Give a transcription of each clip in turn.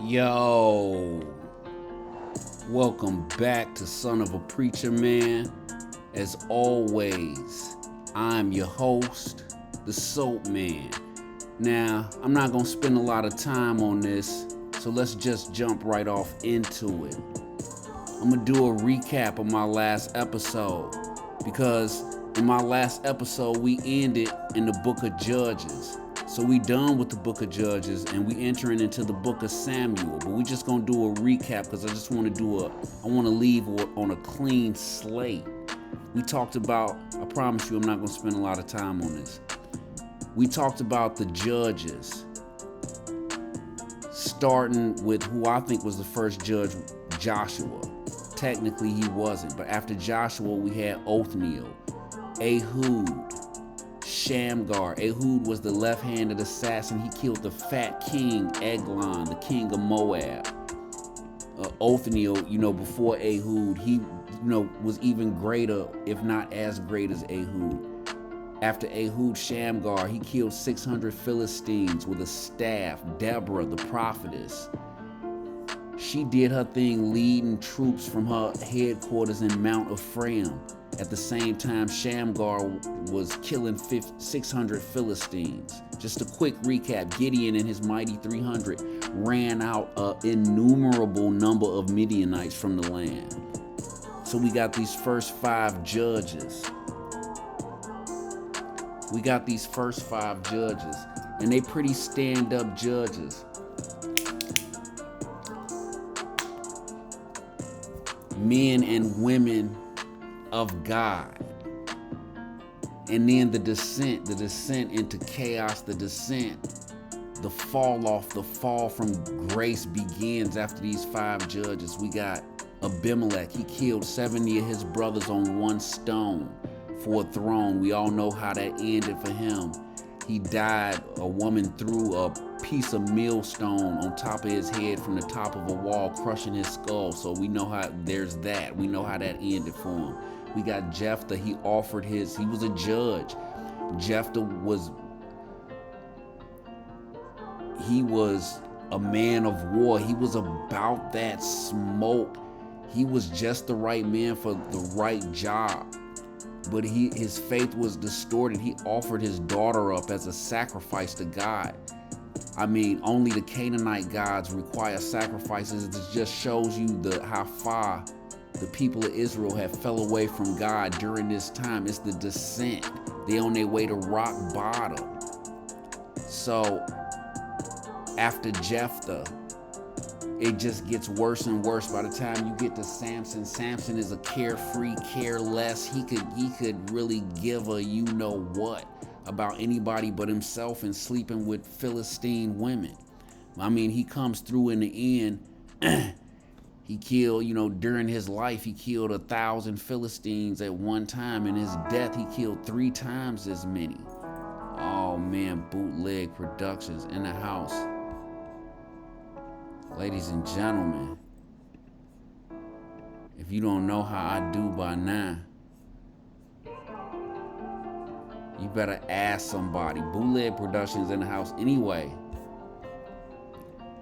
Yo, welcome back to Son of a Preacher Man. As always, I'm your host, the Soap Man. Now, I'm not gonna spend a lot of time on this, so let's just jump right off into it. I'm gonna do a recap of my last episode because in my last episode we ended in the book of Judges. So we done with the book of Judges and we entering into the book of Samuel. But we just gonna do a recap because I just want to leave on a clean slate. We talked about, I promise you I'm not gonna spend a lot of time on this. We talked about the judges, starting with who I think was the first judge, Joshua. Technically he wasn't, but after Joshua we had Othniel, Ehud, Shamgar. Ehud was the left-handed assassin. He killed the fat king Eglon, the king of Moab. Othniel, before Ehud, he was even greater, if not as great as Ehud. After Ehud, Shamgar, he killed 600 Philistines with a staff. Deborah, the prophetess, she did her thing leading troops from her headquarters in Mount Ephraim. At the same time, Shamgar was killing 600 Philistines. Just a quick recap, Gideon and his mighty 300 ran out an innumerable number of Midianites from the land. So we got these first 5 judges. And they pretty stand-up judges. Men and women of God. And then the descent into chaos, the fall from grace begins after these 5 judges. We got Abimelech. He killed 70 of his brothers on one stone for a throne. We all know how that ended for him. He died. A woman threw a piece of millstone on top of his head from the top of a wall, crushing his skull. So we know how there's that. We know how that ended for him. We got Jephthah. He was a judge. Jephthah was a man of war. He was about that smoke. He was just the right man for the right job. But his faith was distorted. He offered his daughter up as a sacrifice to God. I mean, only the Canaanite gods require sacrifices. It just shows you how far the people of Israel have fell away from God during this time. It's the descent. They're on their way to rock bottom. So after Jephthah, it just gets worse and worse. By the time you get to Samson is a carefree, careless. He could really give a you-know-what about anybody but himself and sleeping with Philistine women. I mean, he comes through in the end. He killed, during his life, he killed 1,000 Philistines at one time. In his death, he killed 3 times as many. Oh man, Bootleg Productions in the house. Ladies and gentlemen, if you don't know how I do by now, you better ask somebody. Bootleg Productions in the house. Anyway,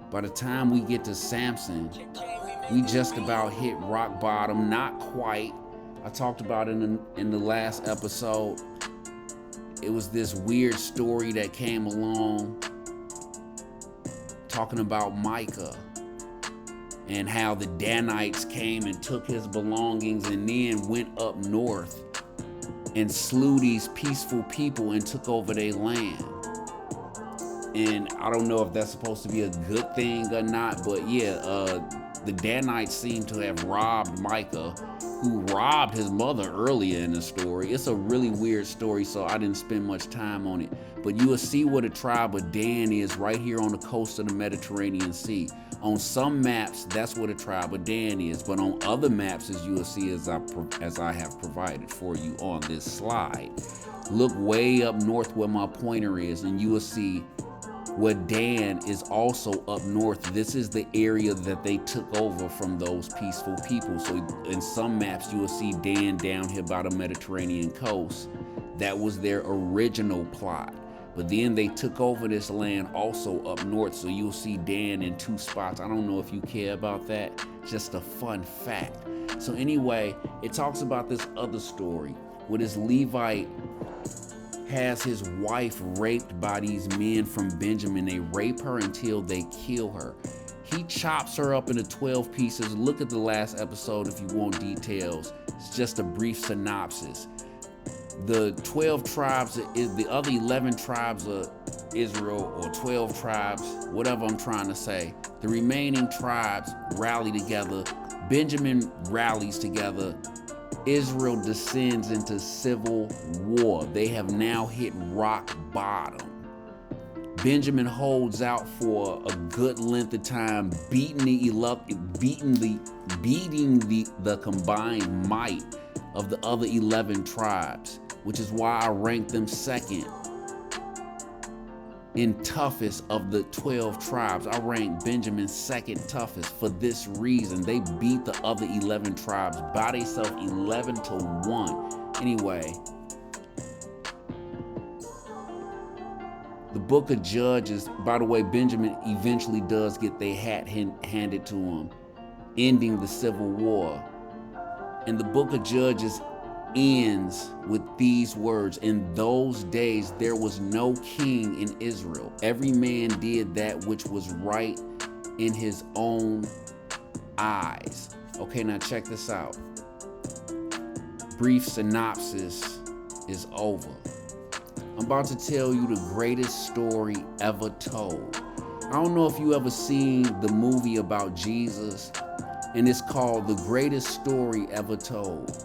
by the time we get to Samson, we just about hit rock bottom. Not quite. I talked about it in the last episode. It was this weird story that came along talking about Micah and how the Danites came and took his belongings and then went up north and slew these peaceful people and took over their land. And I don't know if that's supposed to be a good thing or not, but yeah, the Danites seem to have robbed Micah, who robbed his mother earlier in the story. It's a really weird story, so I didn't spend much time on it. But you will see what a tribe of Dan is right here on the coast of the Mediterranean Sea. On some maps, that's what a tribe of Dan is, but on other maps, as you will see as I have provided for you on this slide, look way up north where my pointer is, and you will see where Dan is also up north. This is the area that they took over from those peaceful people. So in some maps, you will see Dan down here by the Mediterranean coast. That was their original plot. But then they took over this land also up north, so you'll see Dan in 2 spots. I don't know if you care about that. Just a fun fact. So anyway, it talks about this other story where this Levite has his wife raped by these men from Benjamin. They rape her until they kill her. He chops her up into 12 pieces. Look at the last episode if you want details. It's just a brief synopsis. The 12 tribes, the other 11 tribes of Israel, or 12 tribes, whatever I'm trying to say, the remaining tribes rally together. Benjamin rallies together. Israel descends into civil war. They have now hit rock bottom. Benjamin holds out for a good length of time, beating the combined might of the other 11 tribes, which is why I rank them second in toughest of the 12 tribes. I rank Benjamin second toughest for this reason. They beat the other 11 tribes by themselves 11-1. Anyway, the book of Judges, by the way, Benjamin eventually does get their hat handed to him, ending the civil war. And the book of Judges ends with these words: in those days there was no king in Israel. Every man did that which was right in his own eyes. Okay, now check this out. Brief synopsis is over. I'm about to tell you the greatest story ever told. I don't know if you ever seen the movie about Jesus, and it's called The Greatest Story Ever Told.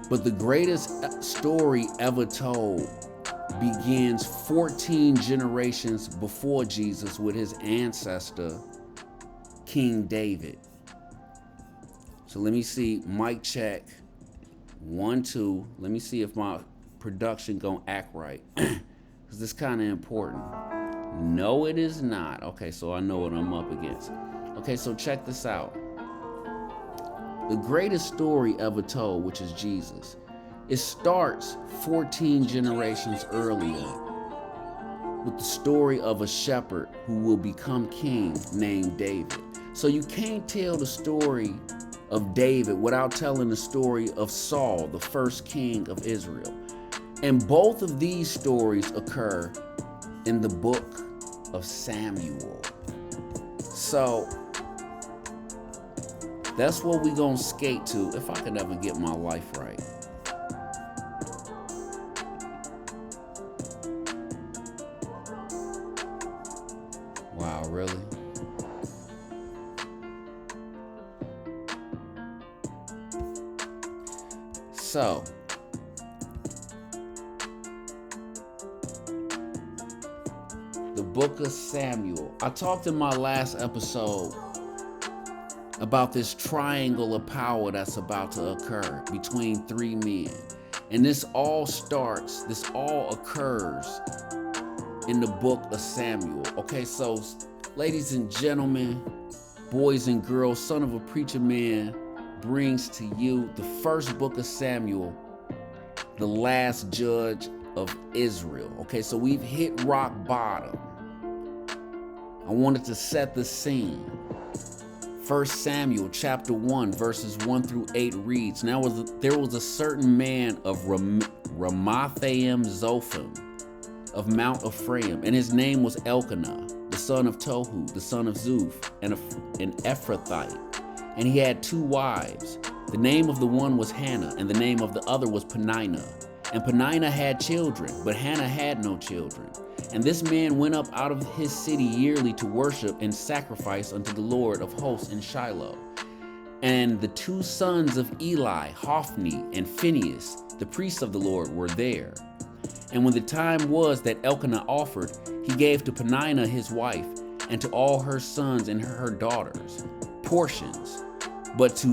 But the greatest story ever told begins 14 generations before Jesus with his ancestor, King David. So let me see, mic check, 1, 2. Let me see if my production gonna act right, because it's kind of important. No, it is not. Okay, so I know what I'm up against. Okay, so check this out. The greatest story ever told, which is Jesus, it starts 14 generations earlier with the story of a shepherd who will become king named David. So you can't tell the story of David without telling the story of Saul, the first king of Israel. And both of these stories occur in the book of Samuel. So that's what we gonna skate to if I could ever get my life right. Wow, really? So, the book of Samuel. I talked in my last episode about this triangle of power that's about to occur between 3 men. And this all occurs in the book of Samuel. Okay, so ladies and gentlemen, boys and girls, son of a preacher man brings to you the first book of Samuel, the last judge of Israel. Okay, so we've hit rock bottom. I wanted to set the scene. 1 Samuel chapter 1 verses 1 through 8 reads, Now there was a certain man of Ramathaim Zophim of Mount Ephraim, and his name was Elkanah, the son of Tohu, the son of Zuph, an Ephrathite. And he had 2 wives. The name of the one was Hannah, and the name of the other was Peninnah. And Peninnah had children, but Hannah had no children. And this man went up out of his city yearly to worship and sacrifice unto the Lord of hosts in Shiloh. And the 2 sons of Eli, Hophni and Phinehas, the priests of the Lord, were there. And when the time was that Elkanah offered, he gave to Peninnah his wife, and to all her sons and her daughters portions. But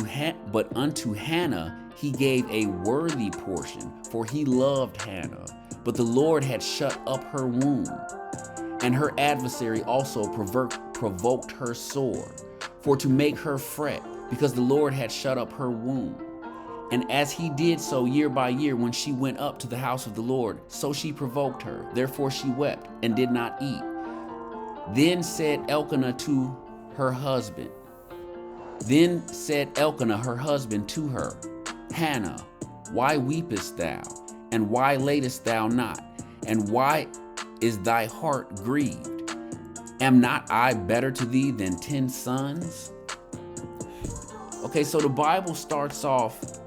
unto Hannah he gave a worthy portion, for he loved Hannah. But the Lord had shut up her womb, and her adversary also provoked her sore, for to make her fret, because the Lord had shut up her womb. And as he did so year by year, when she went up to the house of the Lord, so she provoked her. Therefore she wept and did not eat. Then said Elkanah, her husband, her husband to her, Hannah, why weepest thou? And why latest thou not? And why is thy heart grieved? Am not I better to thee than 10 sons? Okay, so the Bible starts off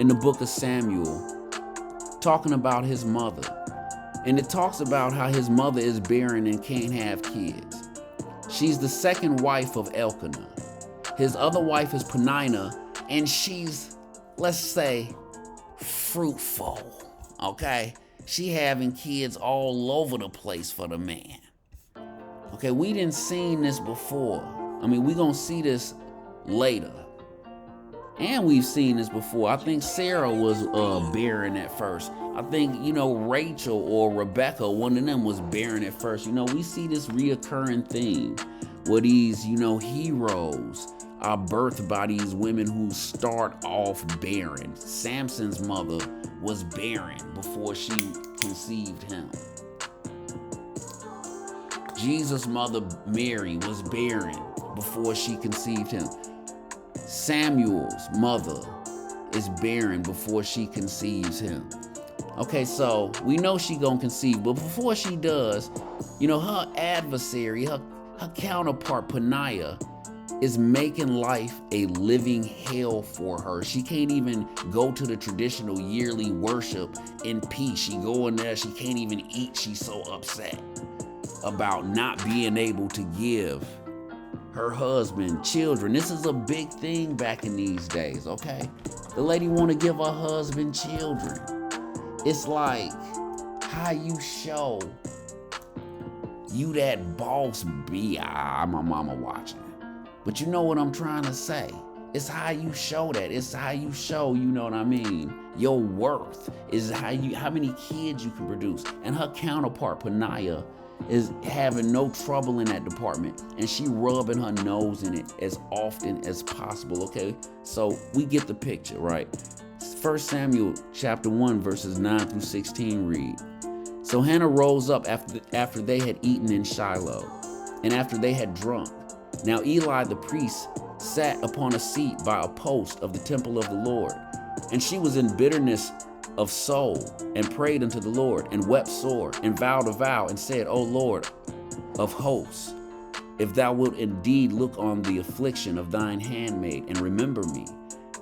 in the book of Samuel talking about his mother. And it talks about how his mother is barren and can't have kids. She's the second wife of Elkanah. His other wife is Peninnah, and she's, let's say, fruitful, okay? She having kids all over the place for the man. Okay, we didn't seen this before. I mean, we gonna see this later. And we've seen this before. I think Sarah was barren at first. I think, Rachel or Rebecca, one of them was barren at first. We see this reoccurring thing where these, heroes are birthed by these women who start off barren. Samson's mother was barren before she conceived him. Jesus' mother, Mary, was barren before she conceived him. Samuel's mother is barren before she conceives him. Okay, so we know she gonna conceive, but before she does, her adversary, her counterpart, Peninnah, is making life a living hell for her. She can't even go to the traditional yearly worship in peace. She go in there, she can't even eat. She's so upset about not being able to give her husband children. This is a big thing back in these days, okay? The lady want to give her husband children. It's like how you show you that boss be. My mama watching. But you know what I'm trying to say. It's how you show that. It's how you show, you know what I mean? Your worth is how many kids you can produce. And her counterpart, Peninnah, is having no trouble in that department, and she rubbing her nose in it as often as possible. Okay, so we get the picture, right? 1 Samuel chapter 1 verses 9 through 16 read, so Hannah rose up after they had eaten in Shiloh, and after they had drunk. Now Eli the priest sat upon a seat by a post of the temple of the Lord, and she was in bitterness of soul, and prayed unto the Lord, and wept sore, and vowed a vow, and said, O Lord of hosts, if thou wilt indeed look on the affliction of thine handmaid, and remember me,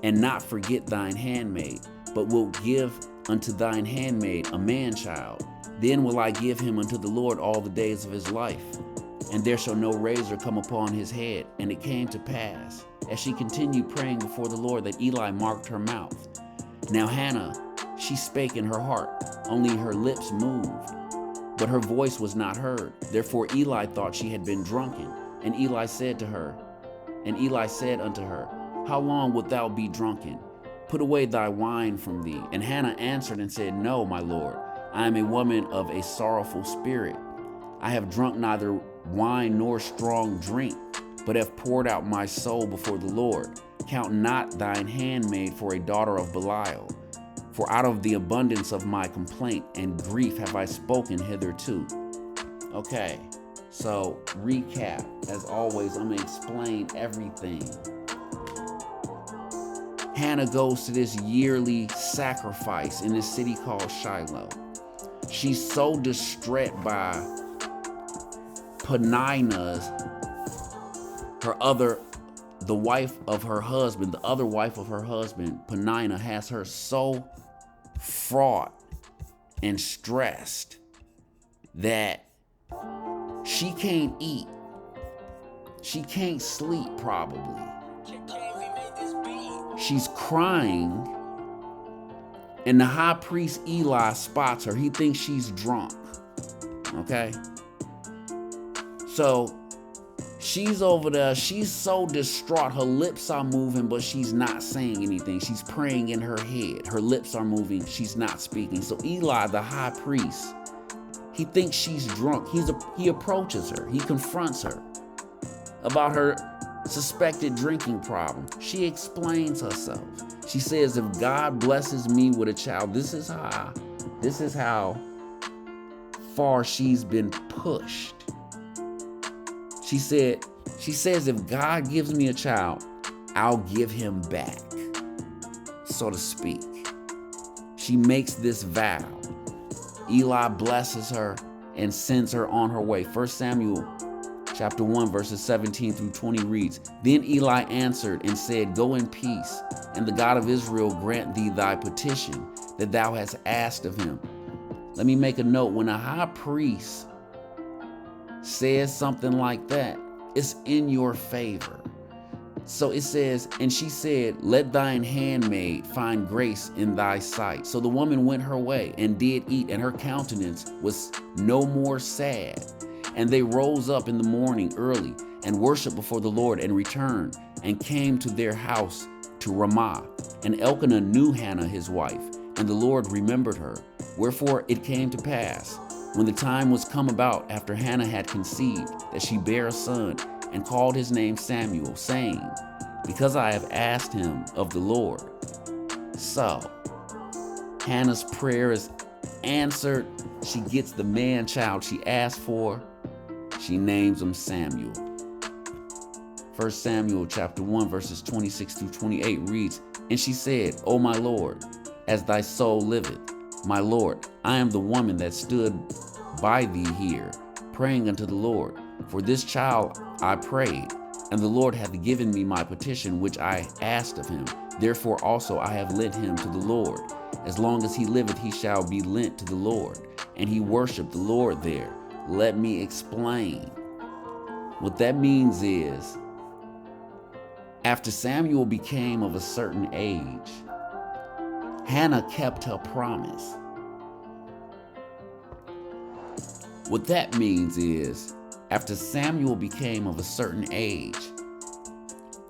and not forget thine handmaid, but wilt give unto thine handmaid a man-child, then will I give him unto the Lord all the days of his life, and there shall no razor come upon his head. And it came to pass, as she continued praying before the Lord, that Eli marked her mouth. Now Hannah, she spake in her heart, only her lips moved, but her voice was not heard. Therefore Eli thought she had been drunken. And Eli said unto her, How long wilt thou be drunken? Put away thy wine from thee. And Hannah answered and said, No, my Lord, I am a woman of a sorrowful spirit. I have drunk neither wine nor strong drink, but have poured out my soul before the Lord. Count not thine handmaid for a daughter of Belial. For out of the abundance of my complaint and grief have I spoken hitherto. Okay, so recap. As always, I'm going to explain everything. Hannah goes to this yearly sacrifice in this city called Shiloh. She's so distraught by Peninnah's, the wife of her husband, the other wife of her husband, Peninnah, has her so fraught and stressed that she can't eat. She can't sleep, probably. She's crying, and the high priest Eli spots her. He thinks she's drunk. Okay? So she's over there. She's so distraught. Her lips are moving, but she's not saying anything. She's praying in her head. Her lips are moving. She's not speaking. So Eli, the high priest, he thinks she's drunk. He approaches her. He confronts her about her suspected drinking problem. She explains herself. She says, if God blesses me with a child, this is how far she's been pushed. She says, if God gives me a child, I'll give him back, so to speak. She makes this vow. Eli blesses her and sends her on her way. 1 Samuel chapter 1, verses 17 through 20 reads, Then Eli answered and said, Go in peace, and the God of Israel grant thee thy petition that thou hast asked of him. Let me make a note. When a high priest says something like that, it's in your favor. So it says, and she said, Let thine handmaid find grace in thy sight. So the woman went her way and did eat, and her countenance was no more sad. And they rose up in the morning early and worshiped before the Lord, and returned and came to their house to Ramah. And Elkanah knew Hannah his wife, and the Lord remembered her. Wherefore it came to pass, when the time was come about after Hannah had conceived, that she bare a son, and called his name Samuel, saying, Because I have asked him of the Lord. So Hannah's prayer is answered. She gets the man child she asked for. She names him Samuel. 1 Samuel chapter 1, verses 26 through 28 reads, And she said, O my Lord, as thy soul liveth, my Lord, I am the woman that stood by thee here, praying unto the Lord. For this child I prayed, and the Lord hath given me my petition which I asked of him. Therefore also I have lent him to the Lord. As long as he liveth, he shall be lent to the Lord. And he worshiped the Lord there. Let me explain. What that means is, after Samuel became of a certain age, Hannah kept her promise. What that means is, after Samuel became of a certain age,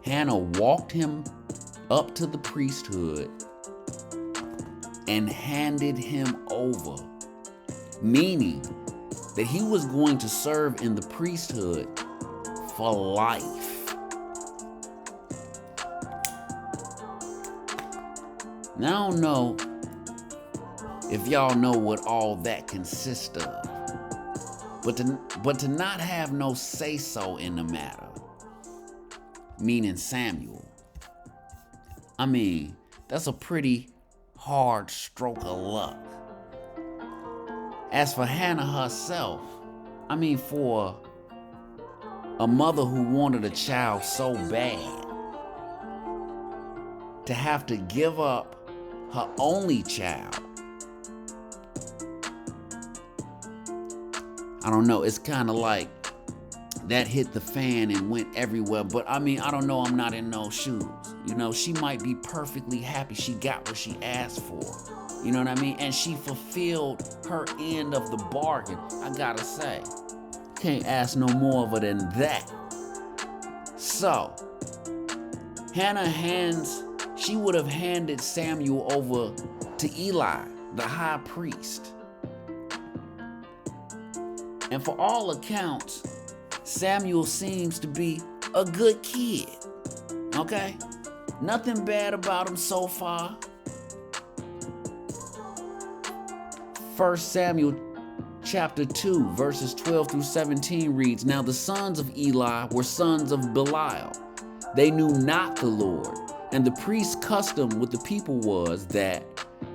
Hannah walked him up to the priesthood and handed him over, meaning that he was going to serve in the priesthood for life. Now I don't know if y'all know what all that consists of, but to not have no say-so in the matter, meaning Samuel, I mean, that's a pretty hard stroke of luck. As for Hannah herself, I mean, for a mother who wanted a child so bad, to have to give up her only child, I don't know, it's kind of like that hit the fan and went everywhere. But I mean, I don't know, I'm not in no shoes. You know, she might be perfectly happy she got what she asked for. You know what I mean? And she fulfilled her end of the bargain. I gotta say, can't ask no more of her than that. So, she would have handed Samuel over to Eli, the high priest. And for all accounts, Samuel seems to be a good kid. Okay? Nothing bad about him so far. 1 Samuel chapter 2, verses 12 through 17 reads, Now the sons of Eli were sons of Belial. They knew not the Lord. And the priest's custom with the people was that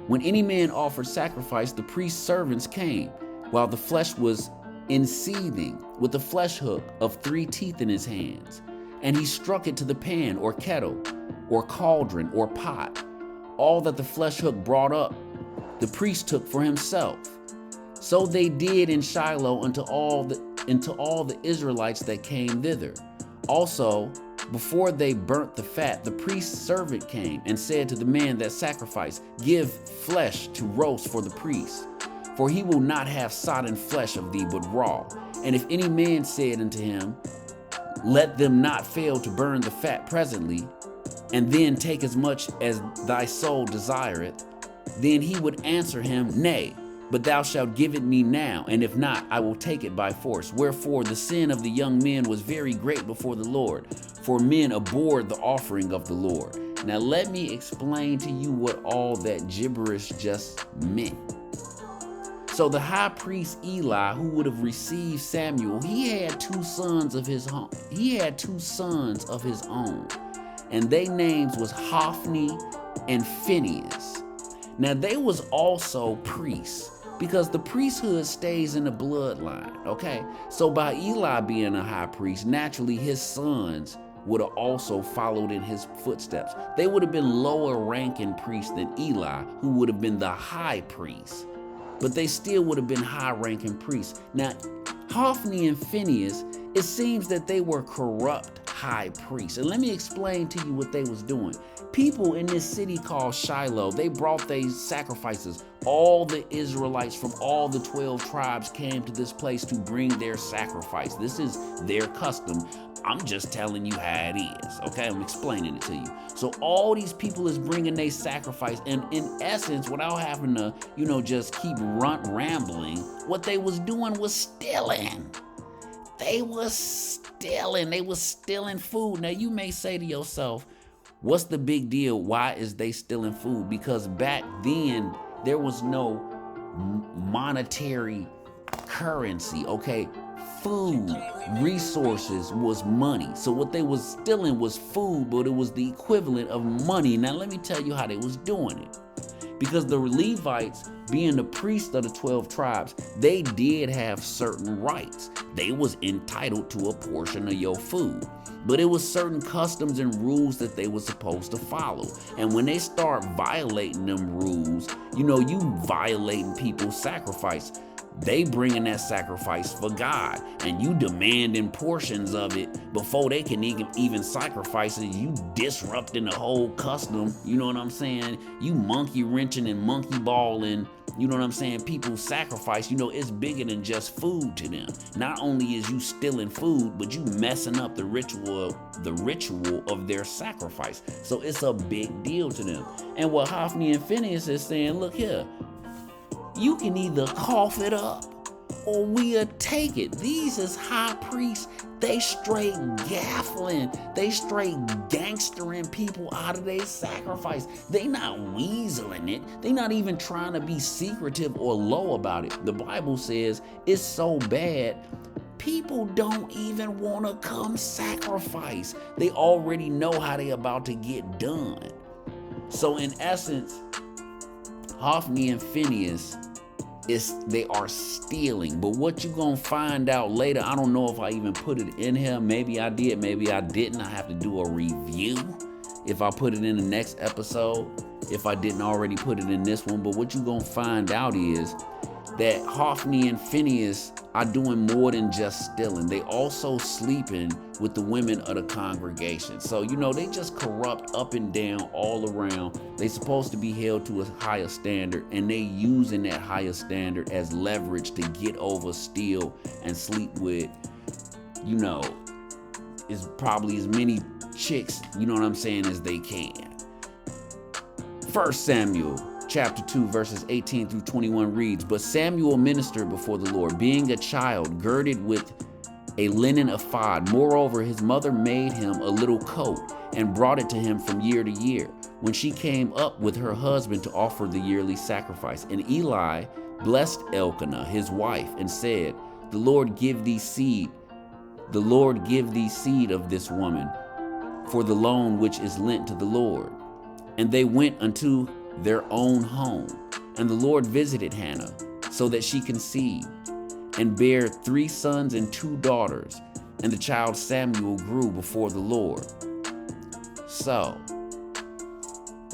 when any man offered sacrifice, the priest's servants came, while the flesh was in seething, with a flesh hook of 3 teeth in his hands. And he struck it to the pan or kettle or cauldron or pot. All that the flesh hook brought up, the priest took for himself. So they did in Shiloh unto all the Israelites that came thither. Also, before they burnt the fat, the priest's servant came and said to the man that sacrificed, Give flesh to roast for the priest, for he will not have sodden flesh of thee, but raw. And if any man said unto him, Let them not fail to burn the fat presently, and then take as much as thy soul desireth, then he would answer him, Nay, but thou shalt give it me now, and if not, I will take it by force. Wherefore the sin of the young men was very great before the Lord, for men abhorred the offering of the Lord. Now let me explain to you what all that gibberish just meant. So the high priest Eli, who would have received Samuel, he had two sons of his own. And their names was Hophni and Phinehas. Now they was also priests, because the priesthood stays in the bloodline, okay? So by Eli being a high priest, naturally his sons would have also followed in his footsteps. They would have been lower ranking priests than Eli, who would have been the high priest. But they still would have been high ranking priests. Now, Hophni and Phinehas, it seems that they were corrupt high priests. And let me explain to you what they was doing. People in this city called Shiloh, they brought their sacrifices. All the Israelites from all the 12 tribes came to this place to bring their sacrifice. This is their custom. I'm just telling you how it is, okay? I'm explaining it to you. So all these people is bringing their sacrifice, and in essence, without having to, just keep rambling, what they was doing was stealing. They was stealing food. Now you may say to yourself, what's the big deal? Why is they stealing food? Because back then, there was no monetary currency, okay? Food, resources was money. So what they was stealing was food, but it was the equivalent of money. Now let me tell you how they was doing it. Because the Levites, being the priests of the 12 tribes, they did have certain rights. They was entitled to a portion of your food. But it was certain customs and rules that they were supposed to follow. And when they start violating them rules, you violating people's sacrifice. They bringing that sacrifice for God, and you demanding portions of it before they can even sacrifice it. You disrupting the whole custom, you know what I'm saying? You monkey wrenching and monkey balling, you know what I'm saying? People's sacrifice, it's bigger than just food to them. Not only is you stealing food, but you messing up the ritual of their sacrifice. So it's a big deal to them. And what Hophni and Phinehas is saying, look here, you can either cough it up or we'll take it. These is high priests. They straight gaffling. They straight gangstering people out of their sacrifice. They not weaseling it. They not even trying to be secretive or low about it. The Bible says it's so bad, people don't even want to come sacrifice. They already know how they about to get done. So in essence, Hophni and Phinehas, they are stealing. But what you gonna find out later, I don't know if I even put it in here. Maybe I did, maybe I didn't. I have to do a review if I put it in the next episode, if I didn't already put it in this one. But what you gonna find out is that Hophni and Phinehas are doing more than just stealing. They also sleeping with the women of the congregation. So, they just corrupt up and down all around. They supposed to be held to a higher standard, and they using that higher standard as leverage to get over, steal, and sleep with, is probably as many chicks, as they can. 1 Samuel chapter 2, verses 18 through 21 reads, "But Samuel ministered before the Lord, being a child, girded with a linen ephod. Moreover, his mother made him a little coat and brought it to him from year to year, when she came up with her husband to offer the yearly sacrifice. And Eli blessed Elkanah, his wife, and said, The Lord give thee seed of this woman for the loan which is lent to the Lord. And they went unto their own home. And the Lord visited Hannah, so that she conceived, and bare 3 sons and 2 daughters. And the child Samuel grew before the Lord." So,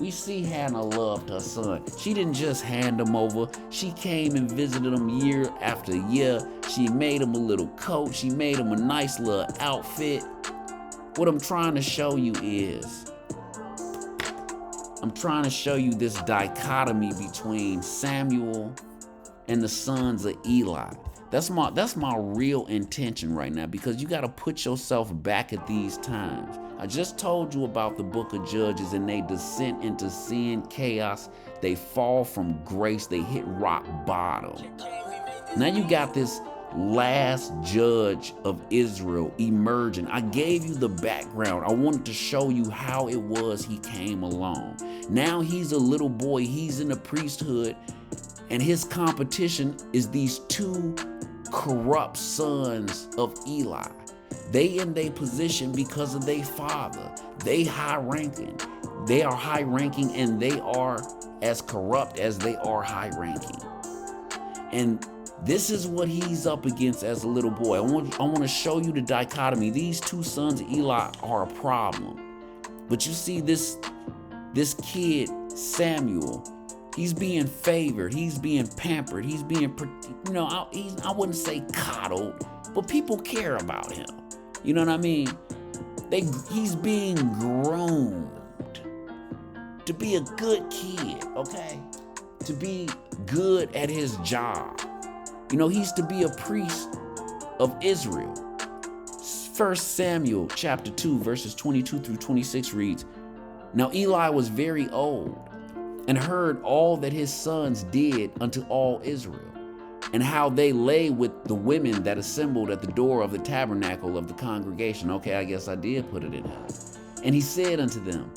we see Hannah loved her son. She didn't just hand him over. She came and visited him year after year. She made him a little coat. She made him a nice little outfit. What I'm trying to show you is, I'm trying to show you this dichotomy between Samuel and the sons of Eli. That's my real intention right now, because you got to put yourself back at these times. I just told you about the book of Judges, and they descend into sin, chaos. They fall from grace. They hit rock bottom. Now you got this last judge of Israel emerging. I gave you the background. I wanted to show you how it was he came along. Now he's a little boy. He's in the priesthood, and his competition is these two corrupt sons of Eli. They in their position because of their father. They high ranking. They are high ranking, and they are as corrupt as they are high ranking. And this is what he's up against as a little boy. I want to show you the dichotomy. These two sons of Eli are a problem. But you see this kid, Samuel, he's being favored. He's being pampered. He's being, I wouldn't say coddled, but people care about him. You know what I mean? He's being groomed to be a good kid, okay? To be good at his job. He's to be a priest of Israel. 1 Samuel chapter 2, verses 22 through 26 reads, "Now Eli was very old, and heard all that his sons did unto all Israel, and how they lay with the women that assembled at the door of the tabernacle of the congregation." Okay, I guess I did put it in there. "And he said unto them,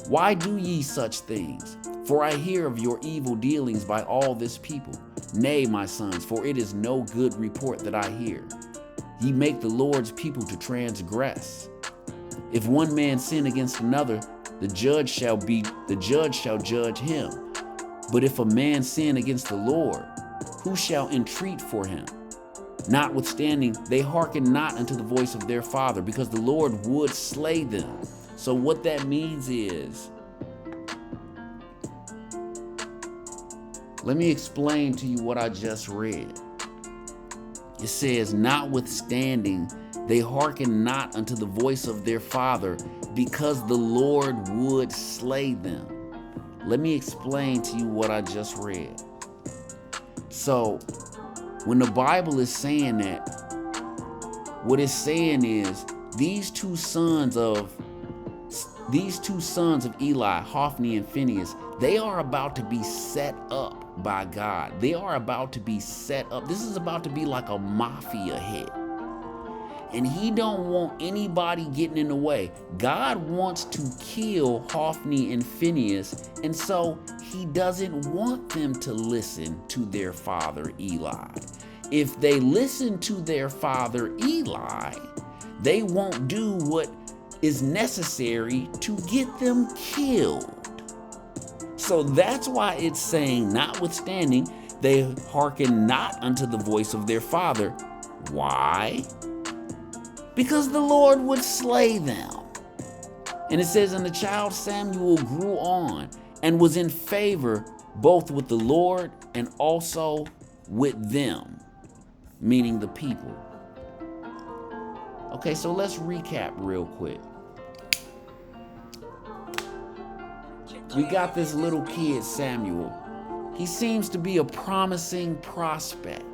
Why do ye such things? For I hear of your evil dealings by all this people. Nay, my sons, for it is no good report that I hear. Ye make the Lord's people to transgress. If one man sin against another, the judge shall judge him. But if a man sin against the Lord, who shall entreat for him? Notwithstanding, they hearken not unto the voice of their father, because the Lord would slay them." So what that means is, let me explain to you what I just read. It says, "Notwithstanding, they hearken not unto the voice of their father, because the Lord would slay them." Let me explain to you what I just read. So, when the Bible is saying that, what it's saying is these two sons of Eli, Hophni and Phinehas, they are about to be set up by God. They are about to be set up. This is about to be like a mafia hit. And he don't want anybody getting in the way. God wants to kill Hophni and Phinehas, and so he doesn't want them to listen to their father Eli. If they listen to their father Eli, they won't do what is necessary to get them killed. So that's why it's saying, notwithstanding, they hearken not unto the voice of their father. Why? Because the Lord would slay them. And it says, "And the child Samuel grew on, and was in favor both with the Lord and also with them," meaning the people. Okay, so let's recap real quick. We got this little kid, Samuel. He seems to be a promising prospect.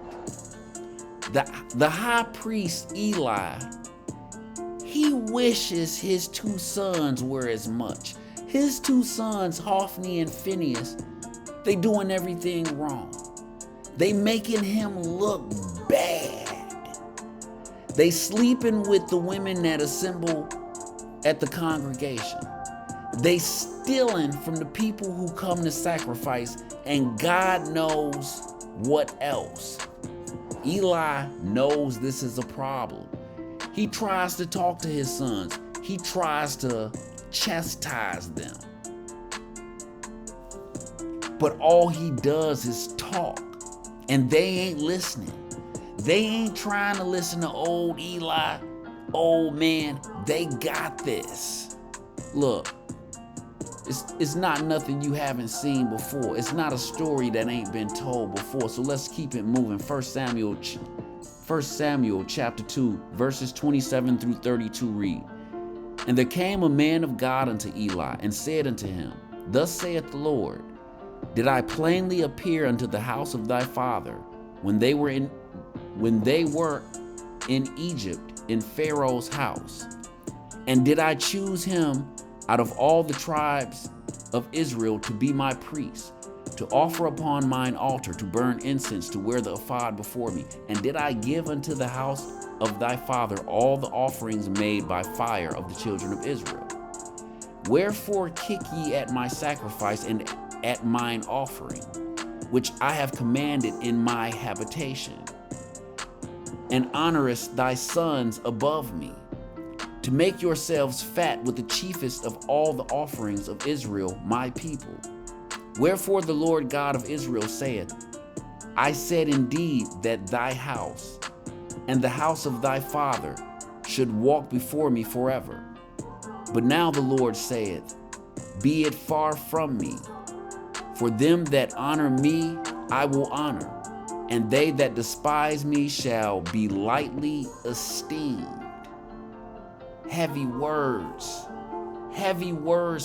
The high priest, Eli, he wishes his two sons were as much. His two sons, Hophni and Phinehas, they doing everything wrong. They making him look bad. They sleeping with the women that assemble at the congregation. They stealing from the people who come to sacrifice, and God knows what else. Eli knows this is a problem. He tries to talk to his sons. He tries to chastise them. But all he does is talk, and they ain't listening. They ain't trying to listen to old Eli. Old man, they got this. Look, it's not nothing you haven't seen before. It's not a story that ain't been told before. So let's keep it moving. 1 Samuel chapter 2, verses 27 through 32 read, "And there came a man of God unto Eli, and said unto him, Thus saith the Lord, Did I plainly appear unto the house of thy father, when they were in Egypt, in Pharaoh's house? And did I choose him out of all the tribes of Israel to be my priest? to offer upon mine altar, to burn incense, to wear the ephod before me? And did I give unto the house of thy father all the offerings made by fire of the children of Israel? Wherefore kick ye at my sacrifice and at mine offering, which I have commanded in my habitation, and honorest thy sons above me, to make yourselves fat with the chiefest of all the offerings of Israel, my people? Wherefore the Lord God of Israel saith, I said indeed that thy house and the house of thy father should walk before me forever. But now the Lord saith, be it far from me. For them that honor me I will honor, and they that despise me shall be lightly esteemed. Heavy words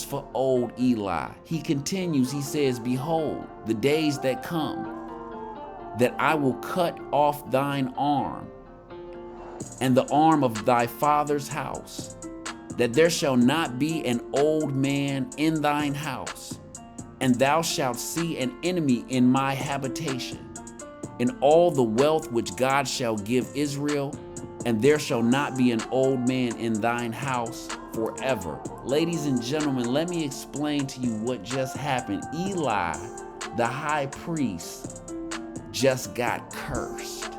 for old Eli. He continues, he says, behold, the days that come, that I will cut off thine arm and the arm of thy father's house, that there shall not be an old man in thine house, and thou shalt see an enemy in my habitation, in all the wealth which God shall give Israel, and there shall not be an old man in thine house forever. Ladies and gentlemen, let me explain to you what just happened. Eli, the high priest, just got cursed.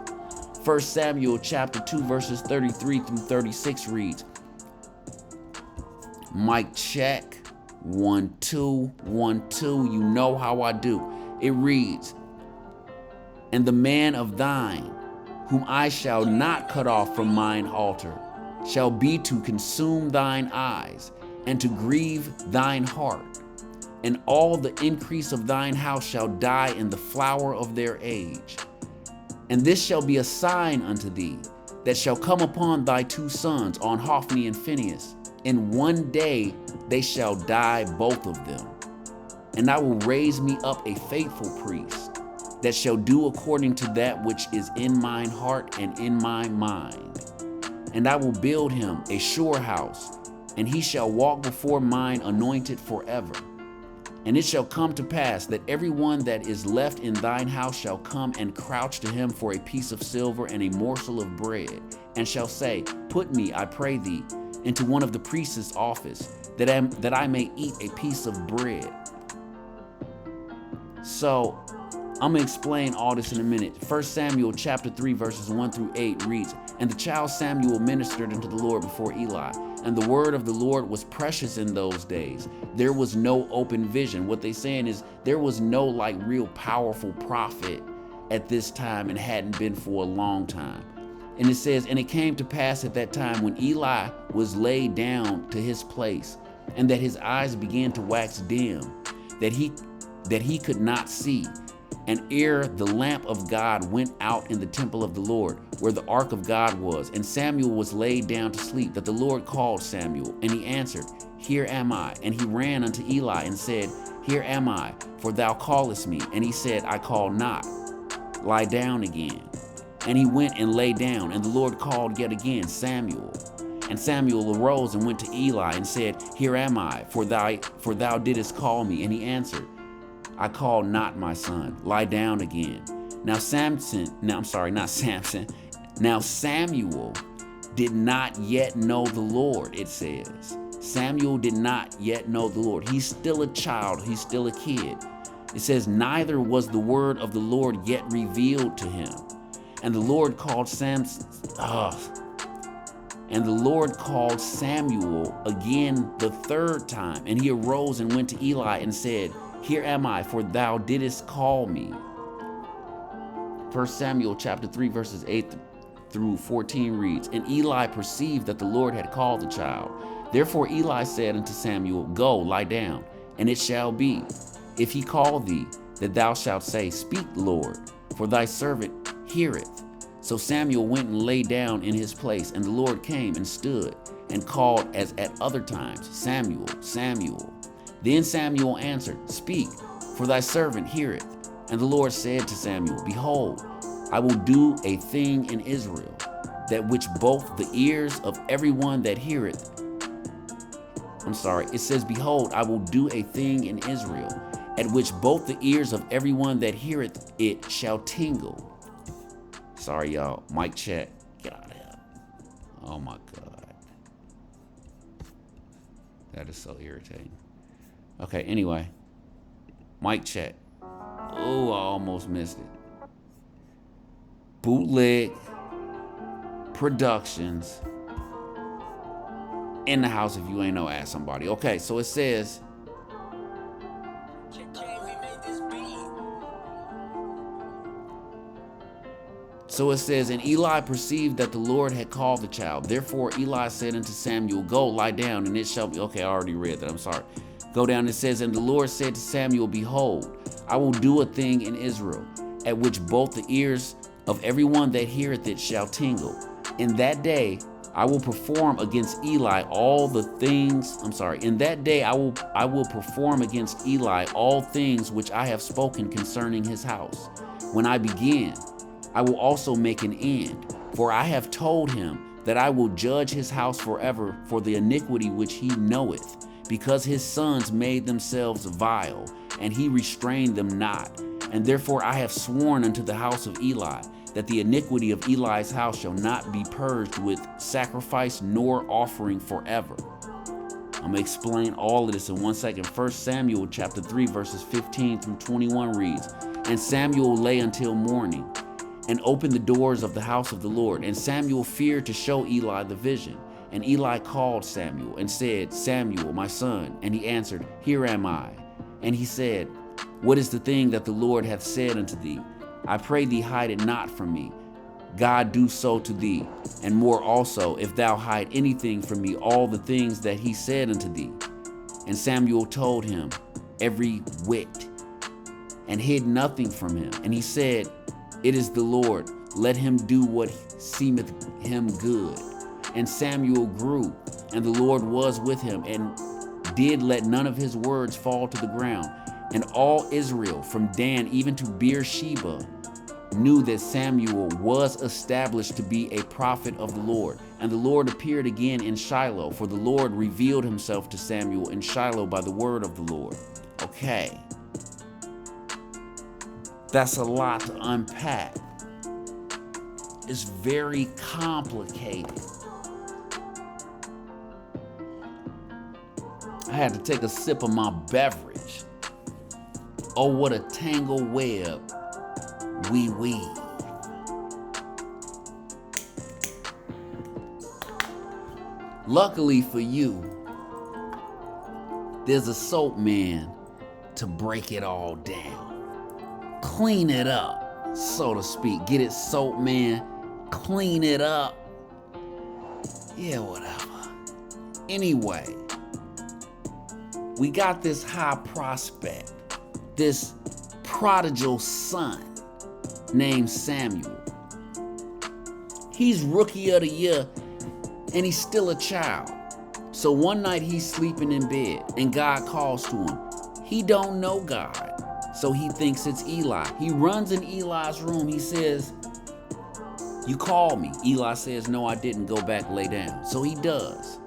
1 Samuel chapter 2, verses 33 through 36 reads, mic check, 1 2 1 2. You know how I do. It reads, and the man of thine, whom I shall not cut off from mine altar, shall be to consume thine eyes, and to grieve thine heart. And all the increase of thine house shall die in the flower of their age. And this shall be a sign unto thee, that shall come upon thy two sons, on Hophni and Phinehas. In one day they shall die both of them. And I will raise me up a faithful priest, that shall do according to that which is in mine heart and in my mind. And I will build him a sure house, and he shall walk before mine anointed forever. And it shall come to pass that every one that is left in thine house shall come and crouch to him for a piece of silver and a morsel of bread, and shall say, put me, I pray thee, into one of the priest's office, that I may eat a piece of bread. So I'm gonna explain all this in a minute. 1 Samuel chapter 3, verses 1 through 8 reads, and the child Samuel ministered unto the Lord before Eli, and the word of the Lord was precious in those days. There was no open vision. What they saying is there was no like real powerful prophet at this time, and hadn't been for a long time. And it says, and it came to pass at that time, when Eli was laid down to his place, and that his eyes began to wax dim, that he could not see. And ere the lamp of God went out in the temple of the Lord, where the ark of God was, and Samuel was laid down to sleep, that the Lord called Samuel, and he answered, here am I. And he ran unto Eli and said, here am I, for thou callest me. And he said, I call not, lie down again. And he went and lay down, and the Lord called yet again, Samuel. And Samuel arose and went to Eli and said, here am I, for thou didst call me. And he answered, I call not, my son, lie down again. Now Samuel did not yet know the Lord, it says. Samuel did not yet know the Lord. He's still a child, he's still a kid. It says, neither was the word of the Lord yet revealed to him. And the Lord called Samuel again the third time. And he arose and went to Eli and said, here am I, for thou didst call me. 1 Samuel chapter 3, verses 8 through 14 reads, and Eli perceived that the Lord had called the child. Therefore Eli said unto Samuel, go, lie down, and it shall be, if he call thee, that thou shalt say, speak, Lord, for thy servant heareth. So Samuel went and lay down in his place, and the Lord came and stood and called as at other times, Samuel, Samuel. Then Samuel answered, speak, for thy servant heareth. And the Lord said to Samuel, behold, I will do a thing in Israel, that which both the ears of everyone that heareth, it says, behold, I will do a thing in Israel, at which both the ears of everyone that heareth it shall tingle. Sorry, y'all. Mic check. Get out of here. Oh my God. That is so irritating. Okay, anyway. Mic check. Oh, I almost missed it. Bootleg Productions in the house. If you ain't know, ask somebody. Okay, so it says, and Eli perceived that the Lord had called the child. Therefore Eli said unto Samuel, go, lie down, and it shall be. Okay, I already read that. I'm sorry. Go down. It says, and the Lord said to Samuel, behold, I will do a thing in Israel, at which both the ears of everyone that heareth it shall tingle. In that day I will perform against Eli all the things. In that day I will perform against Eli all things which I have spoken concerning his house. When I begin, I will also make an end, for I have told him that I will judge his house forever for the iniquity which he knoweth, because his sons made themselves vile, and he restrained them not. And therefore I have sworn unto the house of Eli, that the iniquity of Eli's house shall not be purged with sacrifice nor offering forever. I'm going to explain all of this in 1 second. 1 Samuel chapter 3 verses 15 through 21 reads, and Samuel lay until morning, and opened the doors of the house of the Lord. And Samuel feared to show Eli the vision. And Eli called Samuel and said, Samuel, my son. And he answered, here am I. And he said, what is the thing that the Lord hath said unto thee? I pray thee, hide it not from me. God do so to thee, and more also, if thou hide anything from me, all the things that he said unto thee. And Samuel told him every whit, and hid nothing from him. And he said, it is the Lord, let him do what seemeth him good. And Samuel grew, and the Lord was with him, and did let none of his words fall to the ground. And all Israel, from Dan even to Beersheba, knew that Samuel was established to be a prophet of the Lord. And the Lord appeared again in Shiloh, for the Lord revealed himself to Samuel in Shiloh by the word of the Lord. Okay. That's a lot to unpack. It's very complicated. I had to take a sip of my beverage. Oh, what a tangle web we weave. Luckily for you, there's a soap man to break it all down. Clean it up, so to speak. Get it, soap man. Clean it up. Yeah, whatever. Anyway, we got this high prospect, this prodigal son named Samuel. He's rookie of the year, and he's still a child. So one night he's sleeping in bed, and God calls to him. He don't know God, so he thinks it's Eli. He runs in Eli's room. He says, you called me. Eli says, no, I didn't. Go back, lay down. So he does.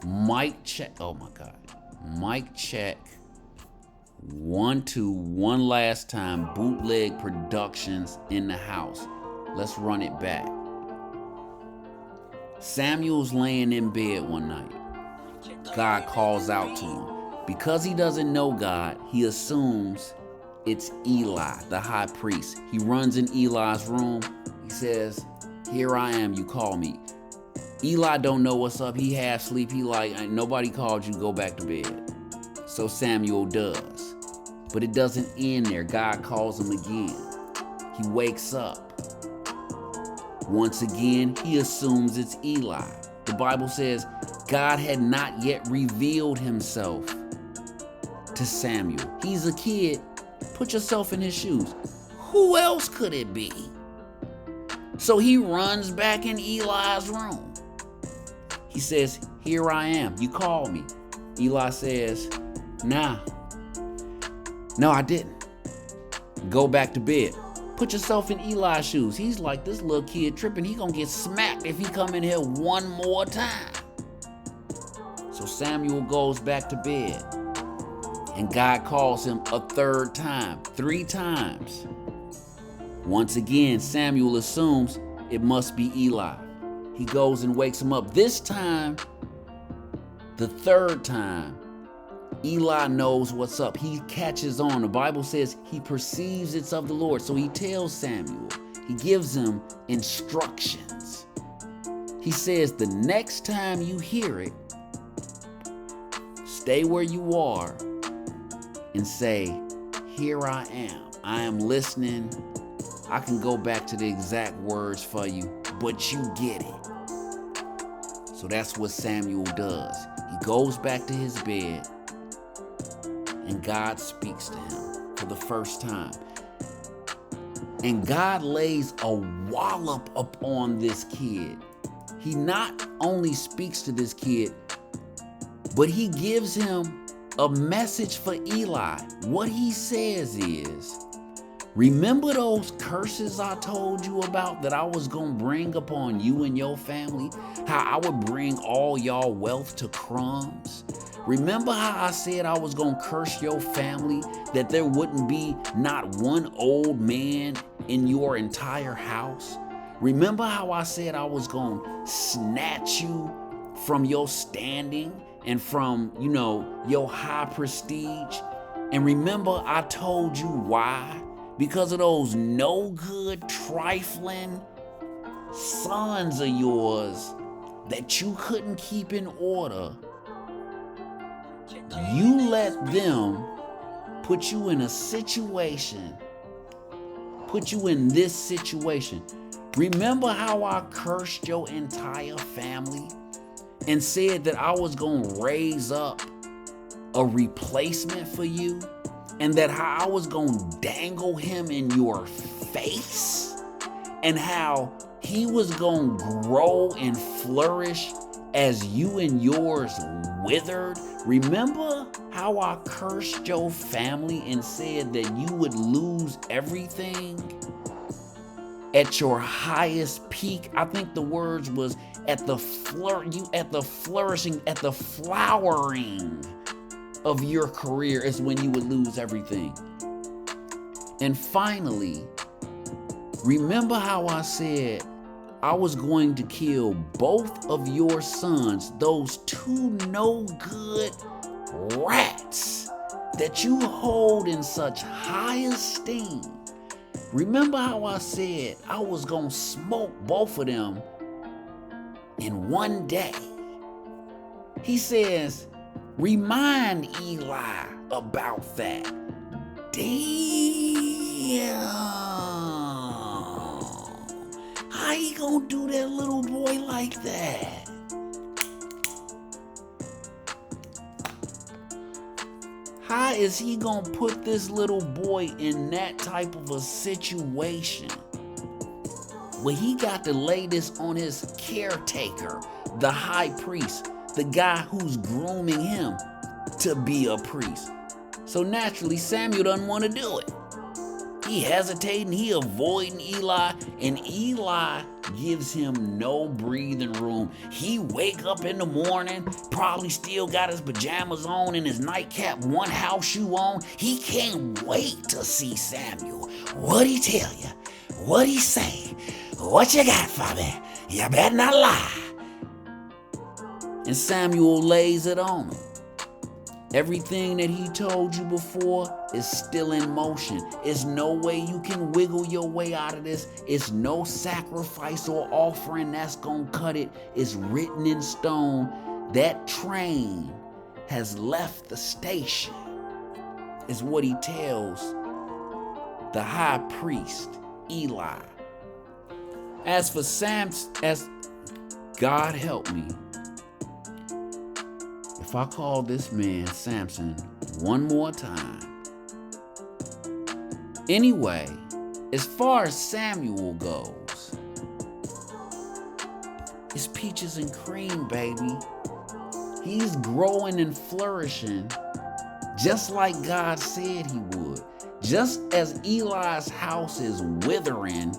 Mic check. Oh my God. Mic check. 1, 2, one last time. Bootleg Productions in the house. Let's run it back. Samuel's laying in bed one night. God calls out to him. Because he doesn't know God, he assumes it's Eli, the high priest. He runs in Eli's room. He says, here I am, you call me. Eli don't know what's up. He half sleep. He like, nobody called you, go back to bed. So Samuel does. But it doesn't end there. God calls him again. He wakes up. Once again, he assumes it's Eli. The Bible says God had not yet revealed himself to Samuel. He's a kid. Put yourself in his shoes. Who else could it be? So he runs back in Eli's room. He says, here I am. You called me. Eli says, nah. No, I didn't. Go back to bed. Put yourself in Eli's shoes. He's like, this little kid tripping. He gonna get smacked if he come in here one more time. So Samuel goes back to bed. And God calls him a third time, 3 times. Once again, Samuel assumes it must be Eli. He goes and wakes him up. This time, the third time, Eli knows what's up. He catches on. The Bible says he perceives it's of the Lord. So he tells Samuel, he gives him instructions. He says, the next time you hear it, stay where you are and say, here I am. I am listening. I can go back to the exact words for you, but you get it. So that's what Samuel does. He goes back to his bed and God speaks to him for the first time. And God lays a wallop upon this kid. He not only speaks to this kid, but he gives him a message for Eli. What he says is, remember those curses I told you about that I was going to bring upon you and your family? How I would bring all y'all wealth to crumbs? Remember how I said I was going to curse your family, that there wouldn't be not one old man in your entire house? Remember how I said I was going to snatch you from your standing and from, your high prestige? And remember I told you why? Because of those no good, trifling sons of yours that you couldn't keep in order. You let them put you in this situation. Remember how I cursed your entire family and said that I was going to raise up a replacement for you, and that how I was going to dangle him in your face, and how he was going to grow and flourish as you and yours withered? Remember how I cursed your family and said that you would lose everything at your highest peak? I think the words was at the flowering of your career is when you would lose everything. And finally, remember how I said I was going to kill both of your sons, those 2 no good rats that you hold in such high esteem? Remember how I said I was going to smoke both of them in one day? He says, remind Eli about that. Damn. How he gonna do that little boy like that? How is he gonna put this little boy in that type of a situation where he got to lay this on his caretaker, the high priest, the guy who's grooming him to be a priest? So naturally, Samuel doesn't want to do it. He hesitating, he avoiding Eli, and Eli gives him no breathing room. He wake up in the morning, probably still got his pajamas on and his nightcap, one house shoe on. He can't wait to see Samuel. What'd he tell you? What'd he say? What you got for me? You better not lie. And Samuel lays it on him. Everything that he told you before is still in motion. It's no way you can wiggle your way out of this. It's no sacrifice or offering that's gonna cut it. It's written in stone. That train has left the station, is what he tells the high priest, Eli. As for God help me, if I call this man Samson one more time. Anyway, as far as Samuel goes, it's peaches and cream, baby. He's growing and flourishing just like God said he would. Just as Eli's house is withering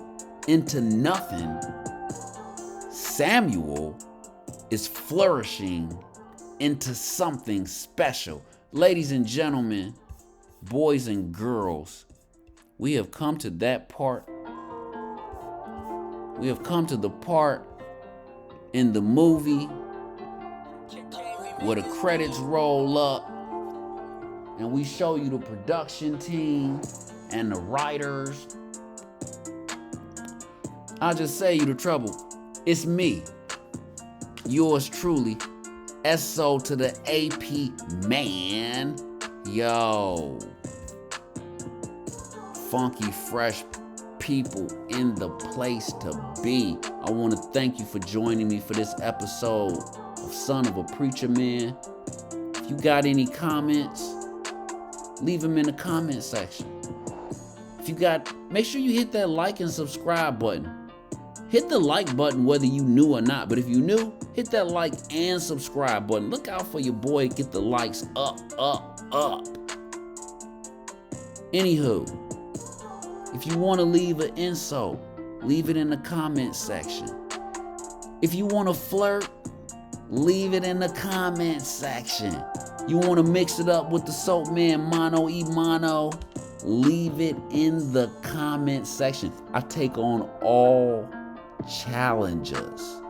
into nothing, Samuel is flourishing into something special. Ladies and gentlemen, boys and girls, we have come to that part. We have come to the part in the movie where the credits roll up and we show you the production team and the writers. I'll just say you the trouble. It's me, yours truly, SO to the AP man. Yo, funky, fresh people in the place to be. I want to thank you for joining me for this episode of Son of a Preacher Man. If you got any comments, leave them in the comment section. Make sure you hit that like and subscribe button. Hit the like button whether you new or not, but if you new, hit that like and subscribe button. Look out for your boy, get the likes up. Anywho, if you want to leave an insult, leave it in the comment section. If you want to flirt, leave it in the comment section. You want to mix it up with the Soap Man Mono e Mono, leave it in the comment section. I take on all challenges.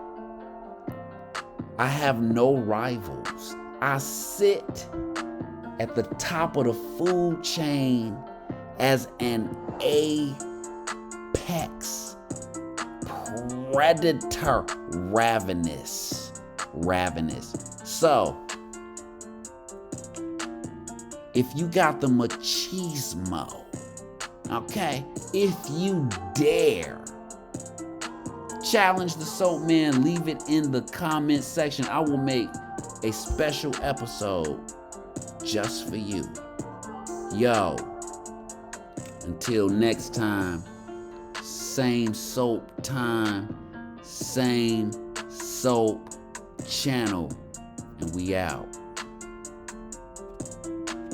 I have no rivals. I sit at the top of the food chain as an apex predator, ravenous. So, if you got the machismo, okay, if you dare challenge the Soap Man, leave it in the comment section. I will make a special episode just for you. Yo, until next time, same soap time, same soap channel, and we out.